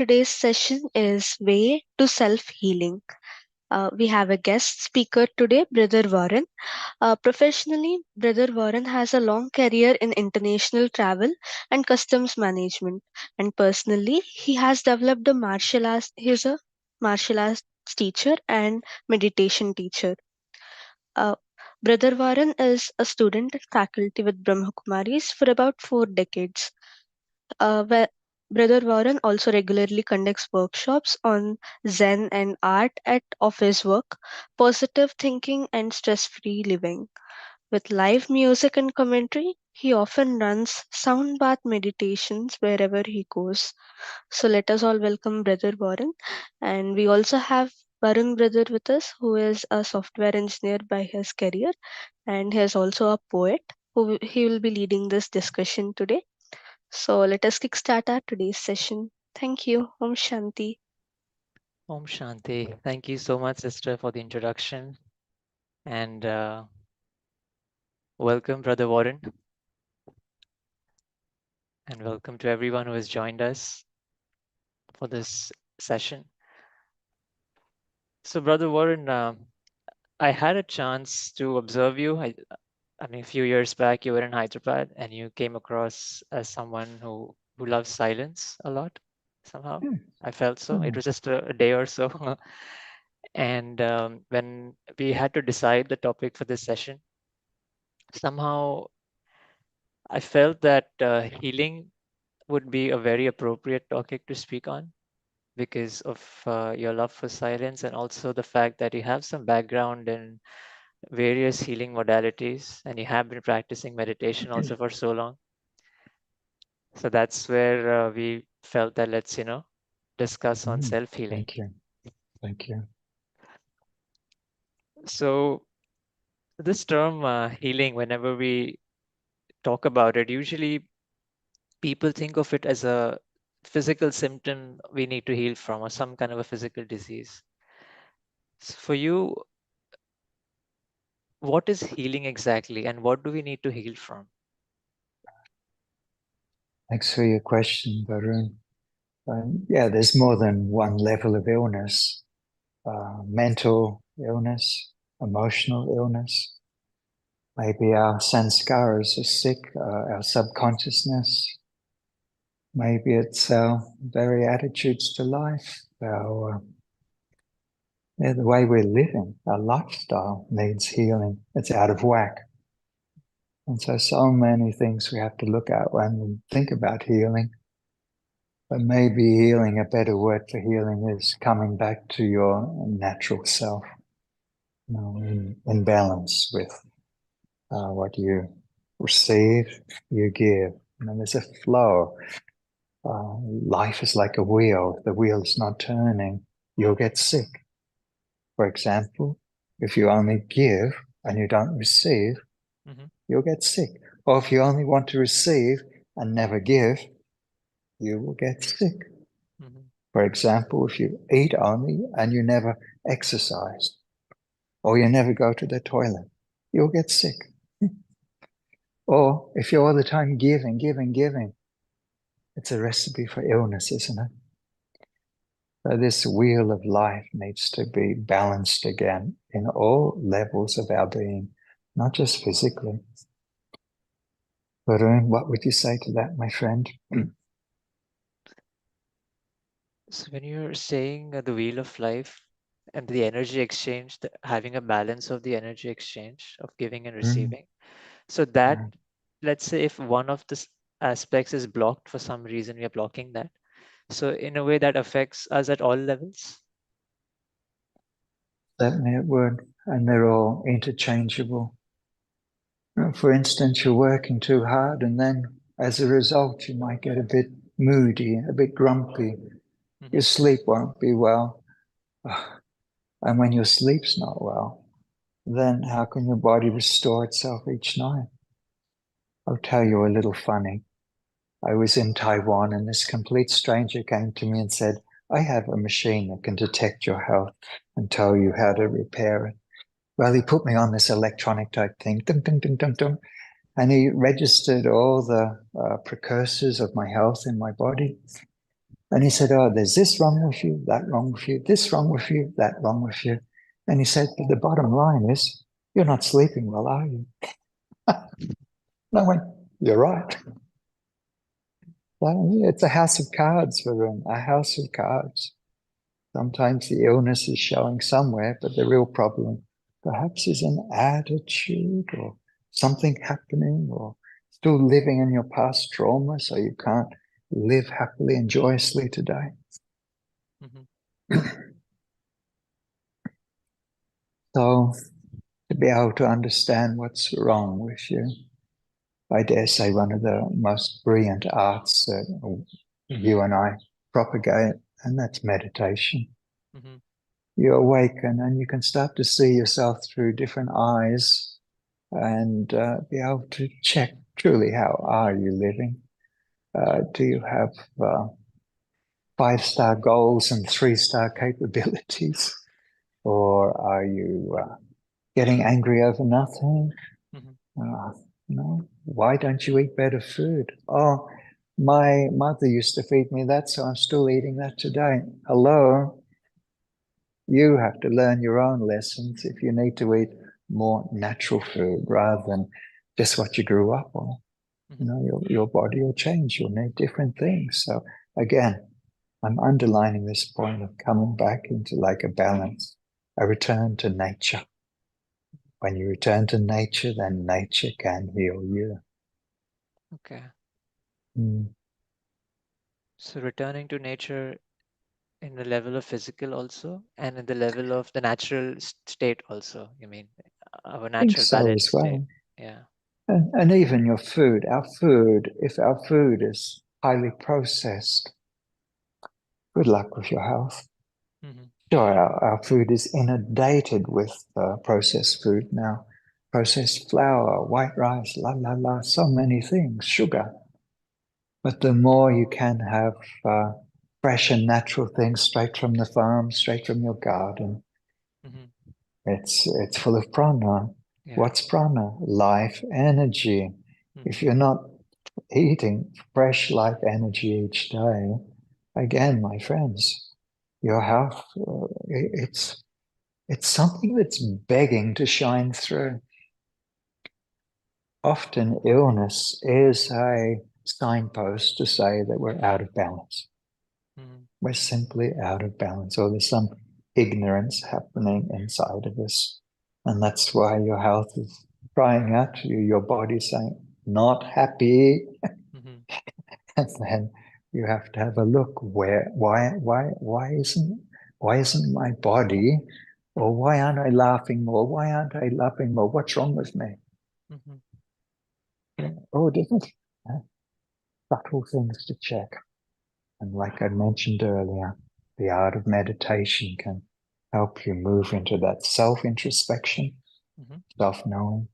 Today's session is Way to Self-Healing. We have a guest speaker today, Brother Warren. Professionally, Brother Warren has a long career in international travel and customs management. And personally, he has developed a martial arts, he's a martial arts teacher and meditation teacher. Uh, Brother Warren is a student and faculty with Brahmakumaris for about 4 decades. Where Brother Warren also regularly conducts workshops on Zen and art at office work, positive thinking, and stress free living. With live music and commentary, he often runs sound bath meditations wherever he goes. So let us all welcome Brother Warren. And we also have Varun Brother with us, who is a software engineer by his career, and he is also a poet. He will be leading this discussion today. So let us kickstart our today's session. Thank you. Om Shanti. Om Shanti. Thank you so much, sister, for the introduction. And welcome, Brother Warren. And welcome to everyone who has joined us for this session. So, Brother Warren, I had a chance to observe you. I mean, a few years back, you were in Hyderabad and you came across as someone who loves silence a lot, somehow. Hmm. I felt so. It was just a day or so. And when we had to decide the topic for this session, somehow I felt that healing would be a very appropriate topic to speak on because of your love for silence and also the fact that you have some background in various healing modalities and you have been practicing meditation also for so long. So that's where we felt that let's, discuss on self-healing. Thank you. Thank you. So this term healing, whenever we talk about it, usually people think of it as a physical symptom we need to heal from or some kind of a physical disease. So for you, what is healing exactly and what do we need to heal from? Thanks for your question, Varun. Yeah, there's more than one level of illness. Mental illness, emotional illness. Maybe our sanskaras are sick, our subconsciousness. Maybe it's our very attitudes to life, the way we're living, our lifestyle needs healing. It's out of whack. And so many things we have to look at when we think about healing. But maybe healing, a better word for healing is coming back to your natural self, in balance with what you receive, you give. There's a flow. Life is like a wheel. If the wheel is not turning, you'll get sick. For example, if you only give and you don't receive, you'll get sick. Or if you only want to receive and never give, you will get sick. For example, if you eat only and you never exercise, or you never go to the toilet, you'll get sick. Or if you're all the time giving, it's a recipe for illness, isn't it? So this wheel of life needs to be balanced again in all levels of our being, not just physically. Varun, what would you say to that, my friend? So when you're saying the wheel of life and the energy exchange, having a balance of the energy exchange of giving and receiving. So that, let's say if one of the aspects is blocked for some reason, we are blocking that. So in a way that affects us at all levels? Certainly it would, and they're all interchangeable. For instance, you're working too hard and then as a result you might get a bit moody, a bit grumpy. Your sleep won't be well. And when your sleep's not well, then how can your body restore itself each night? I'll tell you a little funny. I was in Taiwan and this complete stranger came to me and said, I have a machine that can detect your health and tell you how to repair it. Well, he put me on this electronic type thing, dum, dum, dum, dum, dum, and he registered all the precursors of my health in my body. And he said, oh, there's this wrong with you, that wrong with you, this wrong with you, that wrong with you. And he said, but the bottom line is, you're not sleeping well, are you? No one, you're right. So, yeah, it's a house of cards, Varun, a house of cards. Sometimes the illness is showing somewhere, but the real problem perhaps is an attitude or something happening, or still living in your past trauma, so you can't live happily and joyously today. So to be able to understand what's wrong with you, I dare say one of the most brilliant arts that you and I propagate, and that's meditation. You awaken and you can start to see yourself through different eyes and be able to check truly, how are you living? Do you have 5-star goals and 3-star capabilities? Or are you getting angry over nothing? No. Why don't you eat better food? Oh, my mother used to feed me that, so I'm still eating that today. Hello? You have to learn your own lessons if you need to eat more natural food rather than just what you grew up on. You know, your body will change. You'll need different things. So again, I'm underlining this point of coming back into like a balance, a return to nature. When you return to nature, then nature can heal you. Okay. So returning to nature in the level of physical also, and in the level of the natural state also, you mean, our natural So balanced as well. state. Yeah. And even your food, if our food is highly processed, good luck with your health. Sure, our food is inundated with processed food now. Processed flour, white rice, so many things, sugar. But the more you can have fresh and natural things straight from the farm, straight from your garden, it's full of prana. Yeah. What's prana? Life energy. If you're not eating fresh life energy each day, again, my friends, your health, it's something that's begging to shine through. Often illness is a signpost to say that we're out of balance. We're simply out of balance, or there's some ignorance happening inside of us. And that's why your health is crying out to you, your body saying, not happy. And then you have to have a look why isn't my body, or why aren't I laughing more? Why aren't I laughing more? What's wrong with me? Oh, different subtle things to check. And like I mentioned earlier, the art of meditation can help you move into that self-introspection, self-knowing.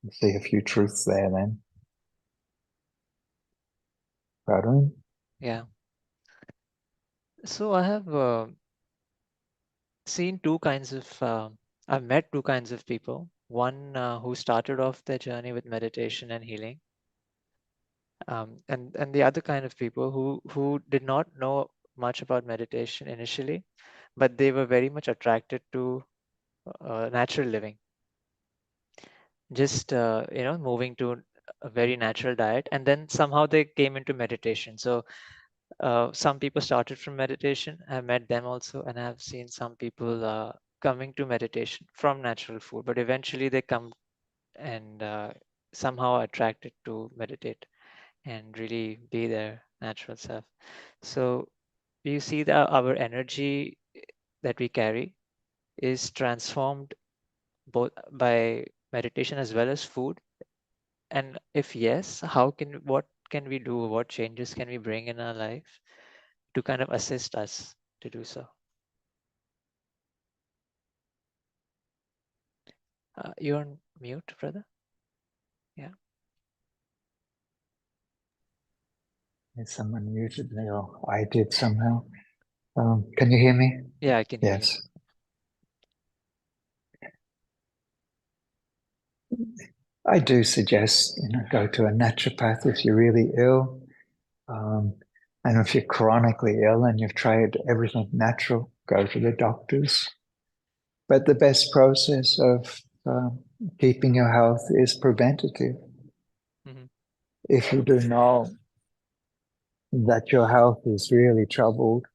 You see a few truths there then. Pardon? Yeah. So I have seen two kinds of, I've met two kinds of people. One who started off their journey with meditation and healing. And the other kind of people who did not know much about meditation initially, but they were very much attracted to natural living. Just moving to a very natural diet, and then somehow they came into meditation. So some people started from meditation. I met them also, and I've seen some people coming to meditation from natural food, but eventually they come and somehow attracted to meditate and really be their natural self. So you see that our energy that we carry is transformed both by meditation as well as food. And if yes, what can we do? What changes can we bring in our life to kind of assist us to do so? You're on mute, brother. Yeah. Is someone muted me, or I did somehow? Can you hear me? Yeah, I can hear you. Yes. I do suggest, go to a naturopath if you're really ill. And if you're chronically ill and you've tried everything natural, go to the doctors. But the best process of keeping your health is preventative. Mm-hmm. If you do know that your health is really troubled,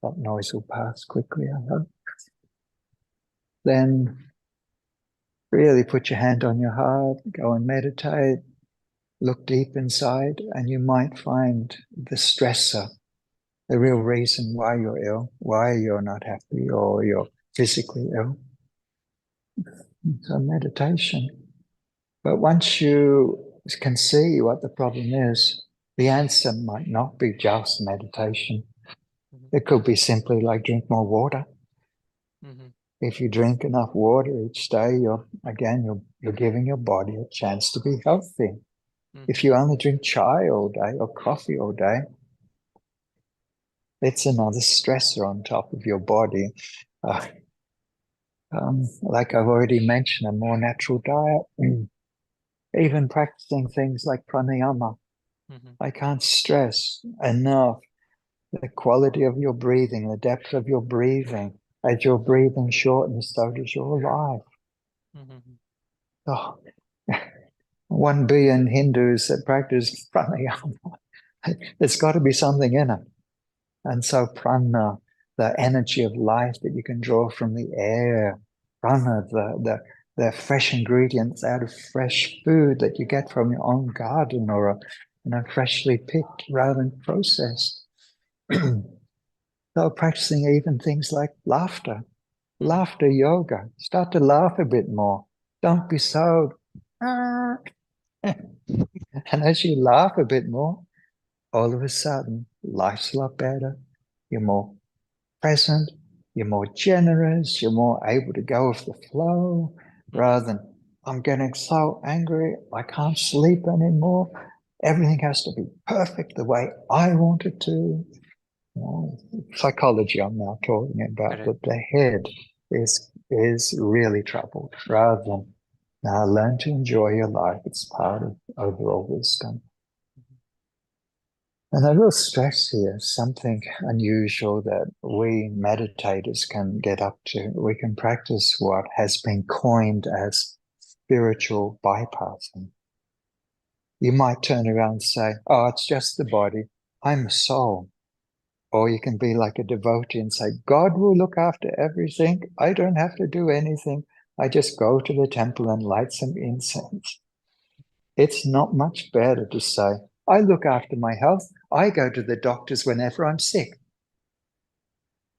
that noise will pass quickly, I hope, then really put your hand on your heart, go and meditate, look deep inside, and you might find the stressor, the real reason why you're ill, why you're not happy, or you're physically ill. So meditation. But once you can see what the problem is, the answer might not be just meditation. Mm-hmm. It could be simply like drink more water. Mm-hmm. If you drink enough water each day, you're giving your body a chance to be healthy. Mm-hmm. If you only drink chai all day or coffee all day, it's another stressor on top of your body. Like I've already mentioned, a more natural diet, even practicing things like pranayama. Mm-hmm. I can't stress enough the quality of your breathing, the depth of your breathing. As your breathing shortens, so does your life. Mm-hmm. Oh, 1 billion Hindus that practice pranayama. There's got to be something in it. And so prana, the energy of life that you can draw from the air, prana, the fresh ingredients out of fresh food that you get from your own garden or freshly picked rather than processed. So practicing even things like laughter, laughter yoga. Start to laugh a bit more. Don't be so. And as you laugh a bit more, all of a sudden, life's a lot better. You're more present, you're more generous, you're more able to go with the flow rather than, I'm getting so angry, I can't sleep anymore. Everything has to be perfect the way I want it to. Psychology I'm now talking about, that the head is really troubled rather than now learn to enjoy your life. It's part of overall wisdom. And I will stress here something unusual that we meditators can get up to. We can practice what has been coined as spiritual bypassing. You might turn around and say, oh, it's just the body. I'm a soul. Or you can be like a devotee and say, God will look after everything. I don't have to do anything. I just go to the temple and light some incense. It's not much better to say, I look after my health. I go to the doctors whenever I'm sick.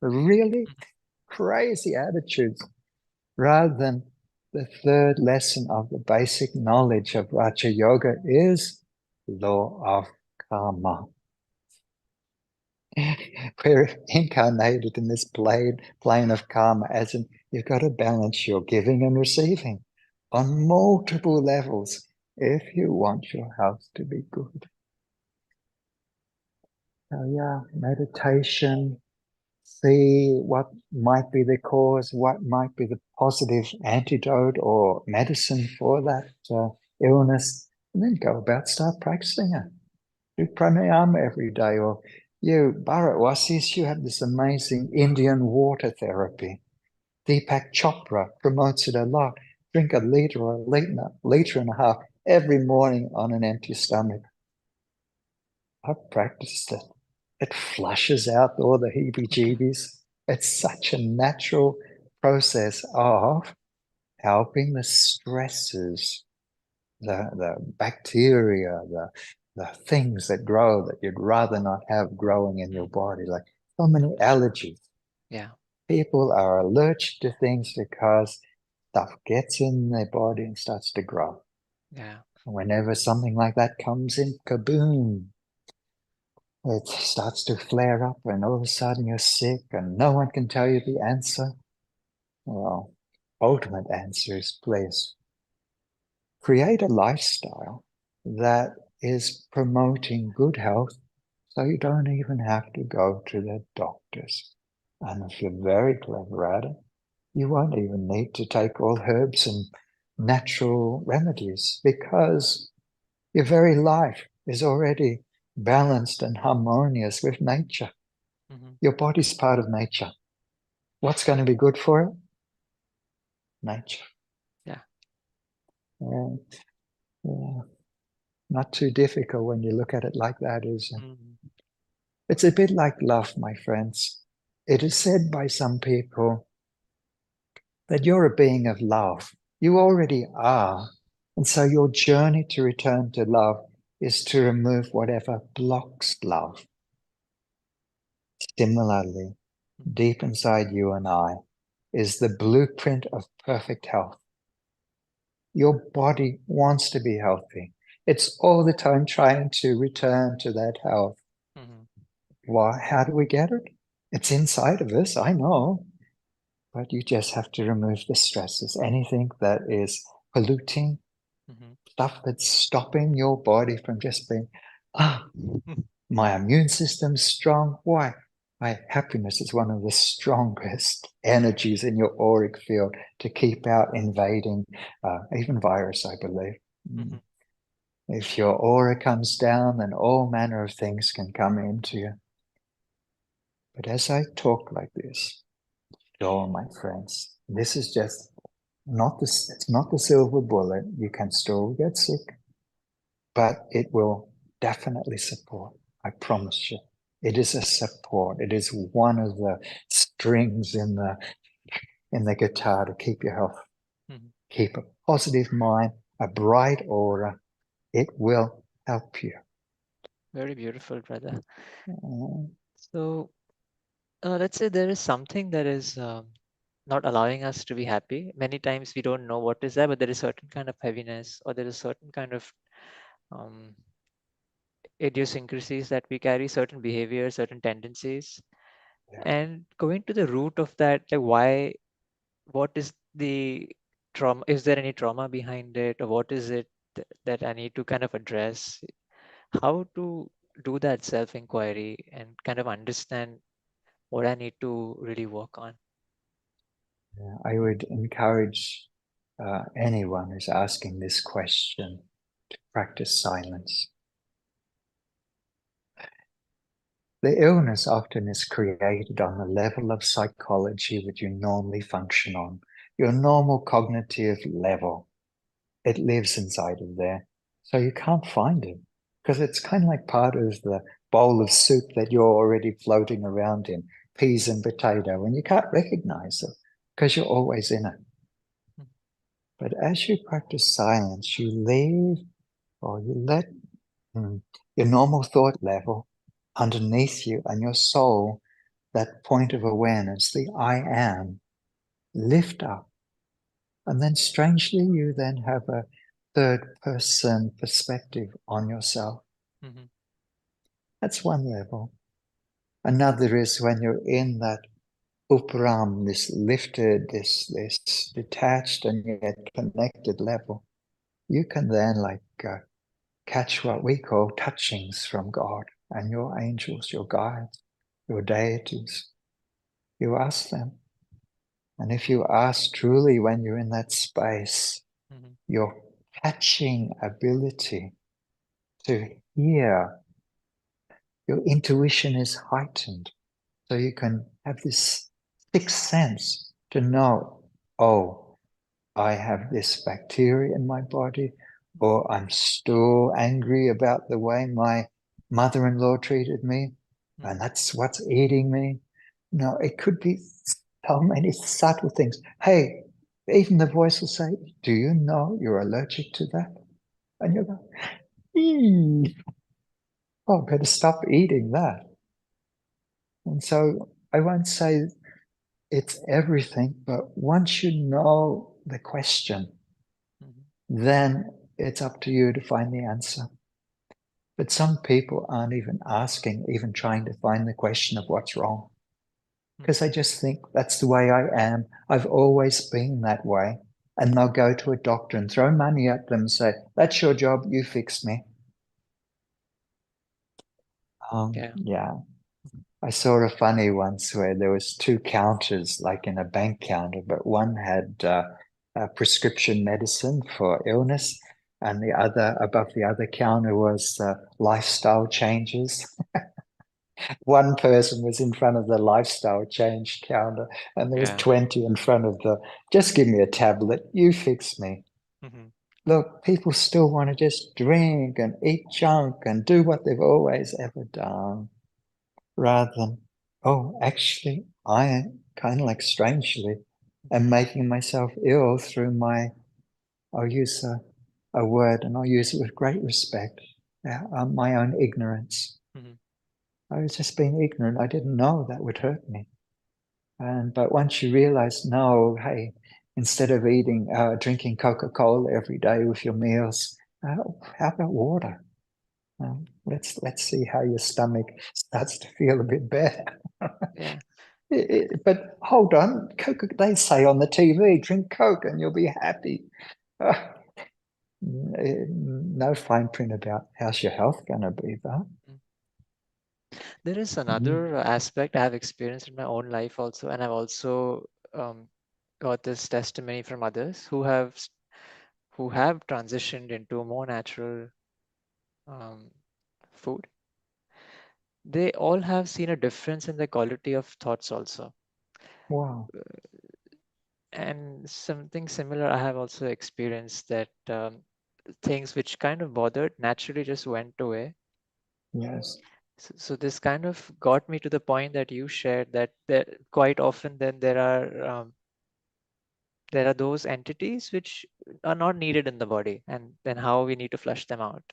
Really crazy attitudes. Rather than the third lesson of the basic knowledge of Raja Yoga is law of karma. We're incarnated in this plane of karma, as in you've got to balance your giving and receiving on multiple levels if you want your health to be good. So yeah, meditation, see what might be the cause, what might be the positive antidote or medicine for that illness, and then go about start practicing it. Do pranayama every day, or you Bharatwasis, you have this amazing Indian water therapy. Deepak Chopra promotes it a lot. Drink a liter or a liter and a half every morning on an empty stomach. I've practiced it. It flushes out all the heebie-jeebies. It's such a natural process of helping the stresses, the bacteria, the things that grow that you'd rather not have growing in your body, like so many allergies. Yeah. People are allergic to things because stuff gets in their body and starts to grow. Yeah. And whenever something like that comes in, kaboom, it starts to flare up and all of a sudden you're sick and no one can tell you the answer. Well, ultimate answer is please create a lifestyle that is promoting good health so you don't even have to go to the doctors. And if you're very clever at it, you won't even need to take all herbs and natural remedies because your very life is already balanced and harmonious with nature. Your body's part of nature. What's going to be good for it? Nature. Yeah. Yeah. Not too difficult when you look at it like that, is it? It's a bit like love, my friends. It is said by some people that you're a being of love. You already are. And so your journey to return to love is to remove whatever blocks love. Similarly, deep inside you and I is the blueprint of perfect health. Your body wants to be healthy. It's all the time trying to return to that health. Why? How do we get it? It's inside of us, I know. But you just have to remove the stresses. Anything that is polluting, stuff that's stopping your body from just being, my immune system's strong. Why? My happiness is one of the strongest energies in your auric field to keep out invading, even virus, I believe. If your aura comes down, then all manner of things can come into you. But as I talk like this, my friends, this is just not this. It's not the silver bullet. You can still get sick, but it will definitely support. I promise you. It is a support. It is one of the strings in the guitar to keep your health. Keep a positive mind, a bright aura. It will help you. Very beautiful, brother. So let's say there is something that is not allowing us to be happy. Many times we don't know what is that, but there is certain kind of heaviness, or there is certain kind of idiosyncrasies that we carry, certain behaviors, certain tendencies. And going to the root of that, like what is the trauma? Is there any trauma behind it, or what is it that I need to kind of address? How to do that self-inquiry and kind of understand what I need to really work on? I would encourage anyone who's asking this question to practice silence. The illness often is created on the level of psychology that you normally function on, your normal cognitive level. It lives inside of there. So you can't find it because it's kind of like part of the bowl of soup that you're already floating around in, peas and potato, and you can't recognize it because you're always in it. But as you practice silence, you leave or you let your normal thought level underneath you and your soul, that point of awareness, the I am, lift up. And then strangely, you then have a third person perspective on yourself. That's one level. Another is when you're in that upram, this lifted, this detached and yet connected level. You can then catch what we call touchings from God and your angels, your guides, your deities. You ask them. And if you ask truly when you're in that space, your catching ability to hear, your intuition is heightened. So you can have this sixth sense to know, oh, I have this bacteria in my body, or I'm still angry about the way my mother-in-law treated me, and that's what's eating me. No, it could be so many subtle things. Hey, even the voice will say, do you know you're allergic to that? And you go, oh, better stop eating that. And so I won't say it's everything, but once you know the question, then it's up to you to find the answer. But some people aren't even asking, even trying to find the question of what's wrong. Because they just think that's the way I am. I've always been that way. And they'll go to a doctor and throw money at them and say, that's your job, you fix me. Yeah. I saw a funny once where there was two counters, like in a bank counter, but one had prescription medicine for illness, and the other above the other counter was lifestyle changes. One person was in front of the lifestyle change counter, and there was 20 in front of the, just give me a tablet, you fix me. Look, people still want to just drink and eat junk and do what they've always ever done, rather than, oh, actually, I kind of like strangely am making myself ill through my, I'll use a word and I'll use it with great respect, my own ignorance. I was just being ignorant. I didn't know that would hurt me. But once you realize, no, hey, instead of drinking Coca-Cola every day with your meals, how about water? Let's see how your stomach starts to feel a bit better. Yeah. But hold on, they say on the TV, drink Coke and you'll be happy. No fine print about how's your health going to be, though. There is another aspect I have experienced in my own life also, and I've also got this testimony from others who have transitioned into a more natural food. They all have seen a difference in the quality of thoughts also. Wow. And something similar I have also experienced, that things which kind of bothered naturally just went away. Yes. So this kind of got me to the point that you shared, that quite often then there are those entities which are not needed in the body, and then how we need to flush them out.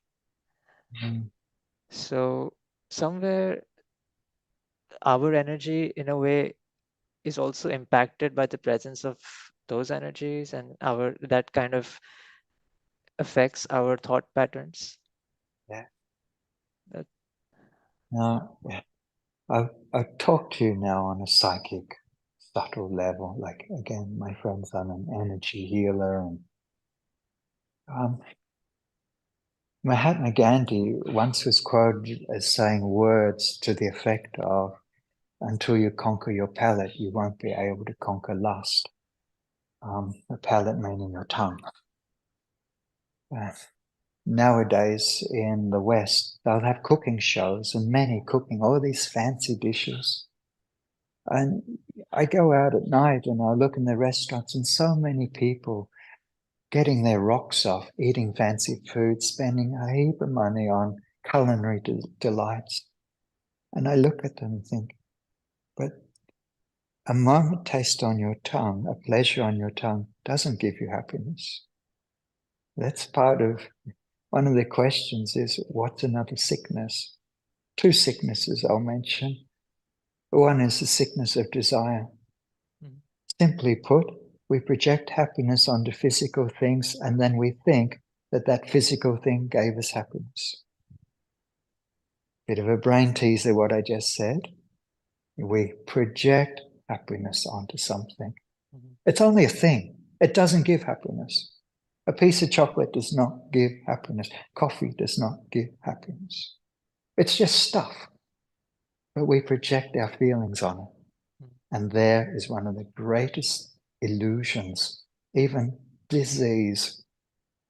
So somewhere our energy in a way is also impacted by the presence of those energies, and that kind of affects our thought patterns. Yeah. Now, I'll talk to you now on a psychic, subtle level. Like, again, my friends, I'm an energy healer. And Mahatma Gandhi once was quoted as saying words to the effect of, until you conquer your palate, you won't be able to conquer lust. The palate meaning your tongue. Nowadays in the West, they'll have cooking shows and many cooking all these fancy dishes. And I go out at night and I look in the restaurants and so many people getting their rocks off, eating fancy food, spending a heap of money on culinary delights. And I look at them and think, but a moment taste on your tongue, a pleasure on your tongue, doesn't give you happiness. That's part of one of the questions is, what's another sickness? Two sicknesses I'll mention. One is the sickness of desire. Simply put, we project happiness onto physical things and then we think that that physical thing gave us happiness. Bit of a brain teaser what I just said. We project happiness onto something. It's only a thing. It doesn't give happiness. A piece of chocolate does not give happiness. Coffee does not give happiness. It's just stuff. But we project our feelings on it. And there is one of the greatest illusions, even disease,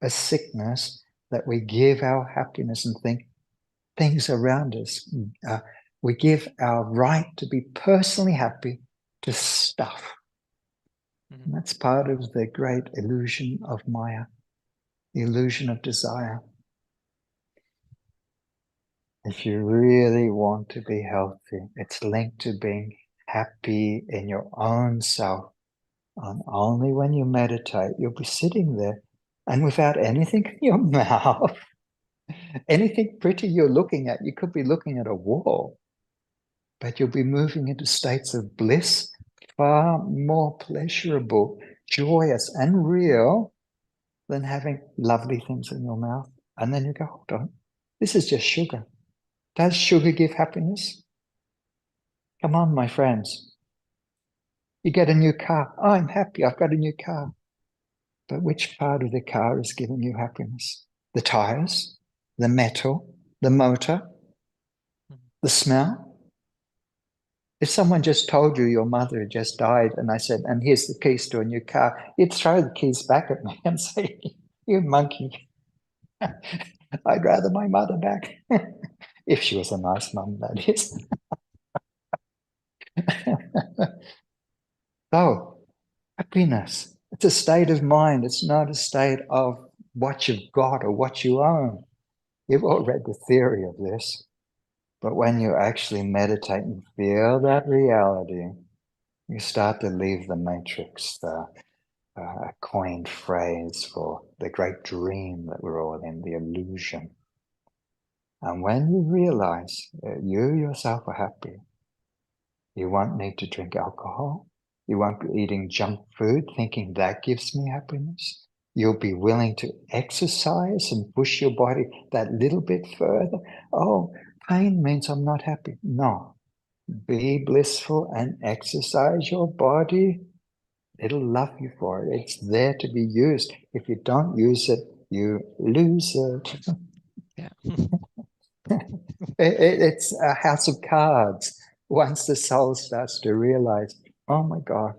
a sickness, that we give our happiness and think things around us. We give our right to be personally happy to stuff. And that's part of the great illusion of Maya, the illusion of desire. If you really want to be healthy, it's linked to being happy in your own self. And only when you meditate, you'll be sitting there and without anything in your mouth, anything pretty you're looking at, you could be looking at a wall, but you'll be moving into states of bliss, far more pleasurable, joyous, and real than having lovely things in your mouth. And then you go, hold on, this is just sugar. Does sugar give happiness? Come on, my friends. You get a new car. Oh, I'm happy, I've got a new car. But which part of the car is giving you happiness? The tires, the metal, the motor, the smell? If someone just told you your mother had just died and I said, and here's the keys to a new car, you'd throw the keys back at me and say, you monkey. I'd rather my mother back. If she was a nice mum, that is. So, happiness, it's a state of mind. It's not a state of what you've got or what you own. You've all read the theory of this. But when you actually meditate and feel that reality, you start to leave the matrix, a coined phrase for the great dream that we're all in, the illusion. And when you realize that you yourself are happy, you won't need to drink alcohol. You won't be eating junk food thinking that gives me happiness. You'll be willing to exercise and push your body that little bit further. Oh, pain means I'm not happy. No. Be blissful and exercise your body. It'll love you for it. It's there to be used. If you don't use it, you lose it. Yeah. It's a house of cards. Once the soul starts to realize, oh my God,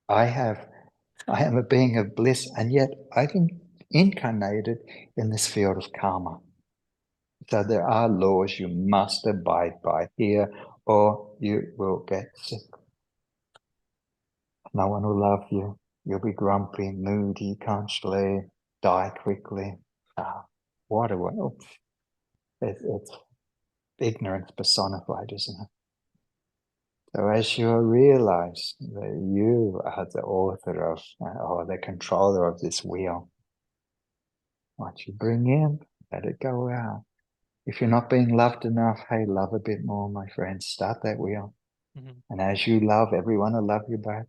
I am a being of bliss, and yet I've incarnated in this field of karma. So there are laws you must abide by here, or you will get sick. No one will love you. You'll be grumpy, moody, can't sleep, die quickly. What a world. It's ignorance personified, isn't it? So as you realize that you are the author of, or the controller of this wheel, what you bring in, let it go out. If you're not being loved enough, hey, love a bit more, my friends. Start that wheel. Mm-hmm. And as you love, everyone will love you back.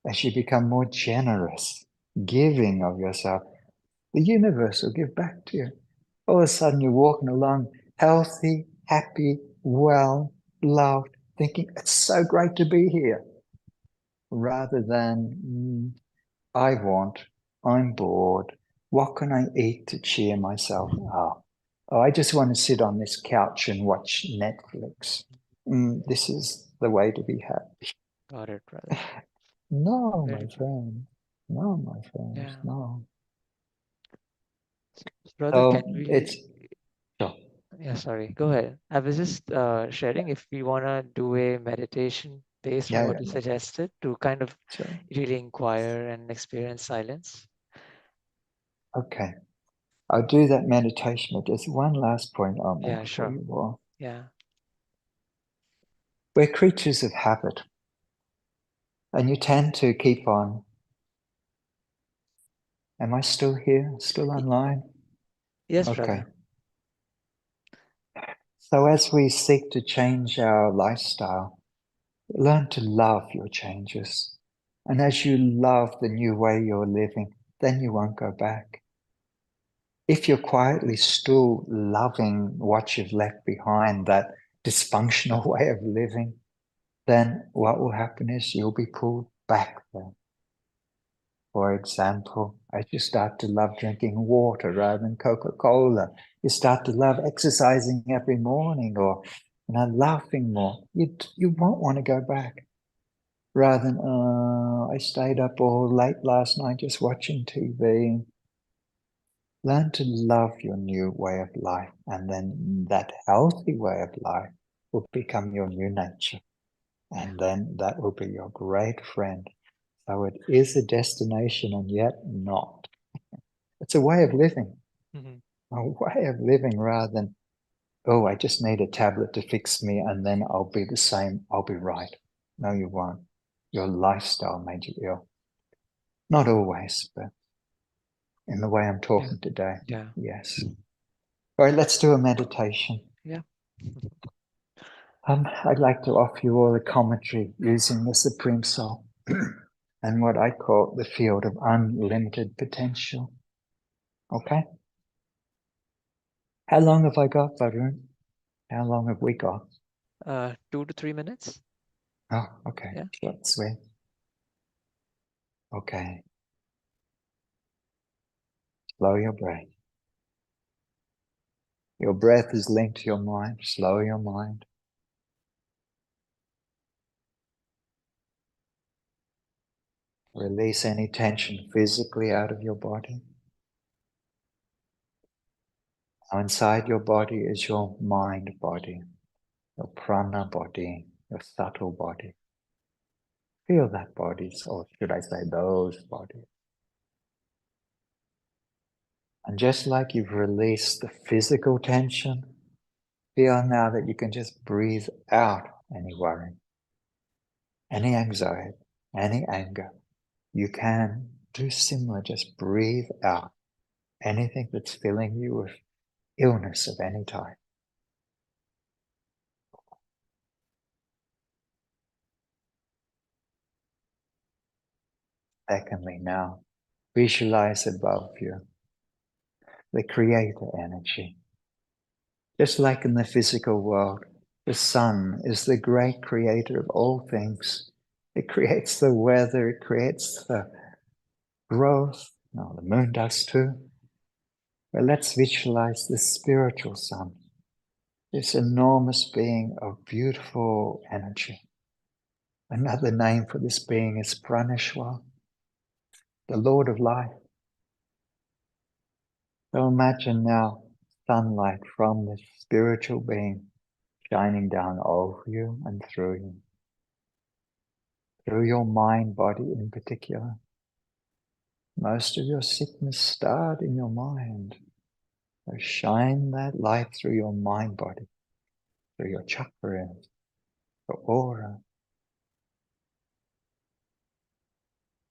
As you become more generous, giving of yourself, the universe will give back to you. All of a sudden, you're walking along healthy, happy, well, loved, thinking, it's so great to be here. Rather than, I'm bored. What can I eat to cheer myself up? Oh, I just want to sit on this couch and watch Netflix. This is the way to be happy. Got it, brother. No, Very my good. friend. No, my friends. Yeah. No. Brother, can So it's we? sure. Yeah, sorry. Go ahead. I was just sharing if we want to do a meditation based on Yeah, what you suggested to kind of sure. really inquire and experience silence. Okay. I'll do that meditation, but there's one last point I'll Yeah, make for sure. you all. Yeah. We're creatures of habit, and you tend to keep on. Am I still here? Still online? Yes, Okay. brother. So as we seek to change our lifestyle, learn to love your changes. And as you love the new way you're living, then you won't go back. If you're quietly still loving what you've left behind, that dysfunctional way of living, then what will happen is you'll be pulled back there. For example, as you start to love drinking water rather than Coca-Cola, you start to love exercising every morning, or laughing more, you won't want to go back. Rather than, I stayed up all late last night just watching TV. Learn to love your new way of life, and then that healthy way of life will become your new nature. Yeah. And then that will be your great friend. So it is a destination and yet not. It's a way of living, Mm-hmm. a way of living rather than, oh, I just need a tablet to fix me and then I'll be the same, I'll be right. No, you won't. Your lifestyle made you ill. Not always, but in the way I'm Yeah. talking today, Yeah. yes. All right, let's do a meditation. Yeah. I'd like to offer you all a commentary using the Supreme Soul and what I call the field of unlimited potential. Okay? How long have I got, Varun? How long have we got? 2 to 3 minutes. Oh, okay. Yeah. Short, sweet. Okay. Slow your breath. Your breath is linked to your mind. Slow your mind. Release any tension physically out of your body. Now inside your body is your mind body, your prana body, your subtle body. Feel that bodies, or should I say those bodies. And just like you've released the physical tension, feel now that you can just breathe out any worry, any anxiety, any anger. You can do similar, just breathe out anything that's filling you with illness of any type. Secondly, now visualize above you the creator energy. Just like in the physical world, the sun is the great creator of all things. It creates the weather, it creates the growth. No, the moon does too. But let's visualize the spiritual sun, this enormous being of beautiful energy. Another name for this being is Praneshwar, the Lord of Life. So imagine now sunlight from this spiritual being shining down over you and through your mind body in particular. Most of your sickness start in your mind. So shine that light through your mind body, through your chakras, your aura.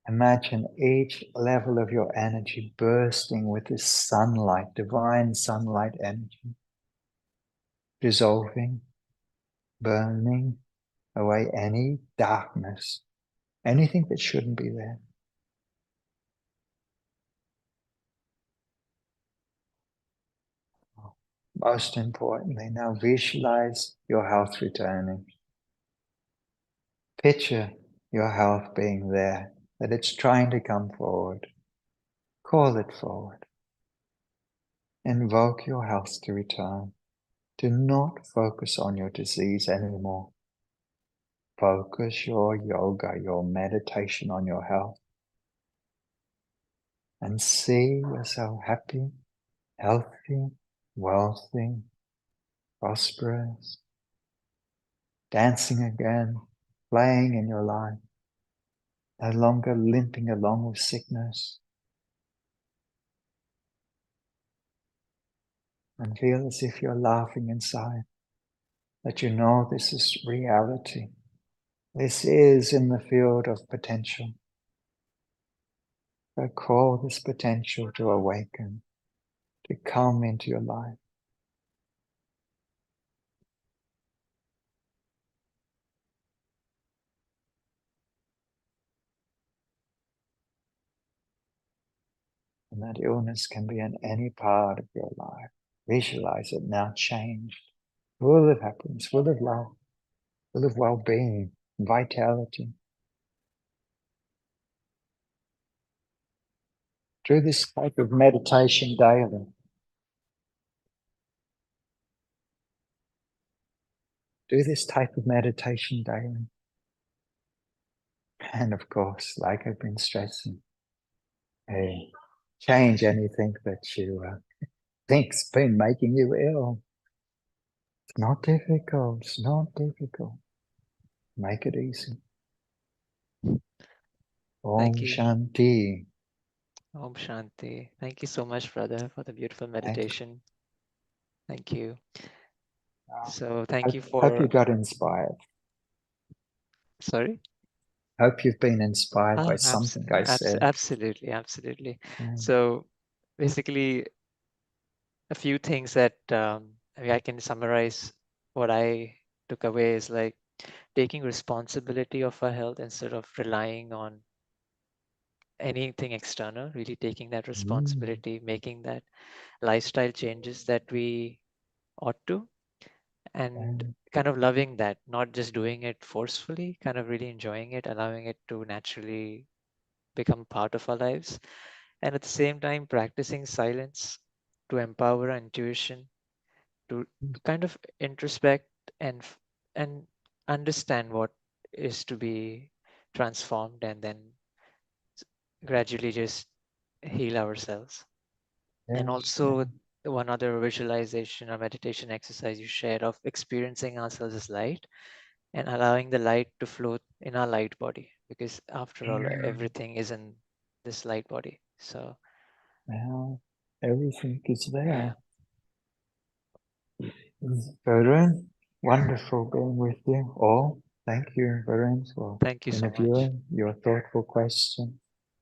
Imagine each level of your energy bursting with this sunlight, divine sunlight energy, dissolving, burning away any darkness, anything that shouldn't be there. Most importantly, now visualize your health returning. Picture your health being there, that it's trying to come forward. Call it forward. Invoke your health to return. Do not focus on your disease anymore. Focus your yoga, your meditation on your health. And see yourself happy, healthy, wealthy, prosperous, dancing again, playing in your life, no longer limping along with sickness. And feel as if you're laughing inside, that you know this is reality. This is in the field of potential. So call this potential to awaken, to come into your life. And that illness can be in any part of your life. Visualize it now changed, full of happiness, full of love, full of well-being, vitality. Do this type of meditation daily. Do this type of meditation daily. And of course, like I've been stressing, change anything that you think's been making you ill. It's not difficult. It's not difficult. Make it easy. Thank Om you. Shanti. Om Shanti. Thank you so much, brother, for the beautiful meditation. Thank you. So thank you Hope you for... got inspired. Sorry? Hope you've been inspired by something I said. Absolutely, absolutely. Yeah. So basically, a few things that I can summarize what I took away is like taking responsibility of our health instead of relying on anything external, really taking that responsibility, making that lifestyle changes that we ought to, and kind of loving that, not just doing it forcefully, kind of really enjoying it, allowing it to naturally become part of our lives. And at the same time, practicing silence to empower our intuition, to kind of introspect and and understand what is to be transformed, and then gradually just heal ourselves. Yes, And also one other visualization or meditation exercise you shared of experiencing ourselves as light and allowing the light to flow in our light body, because after all, everything is in this light body. So Now everything is yeah, there. Varun, wonderful being with you all. Thank you, Varun, for thank you so much. interviewing your thoughtful question.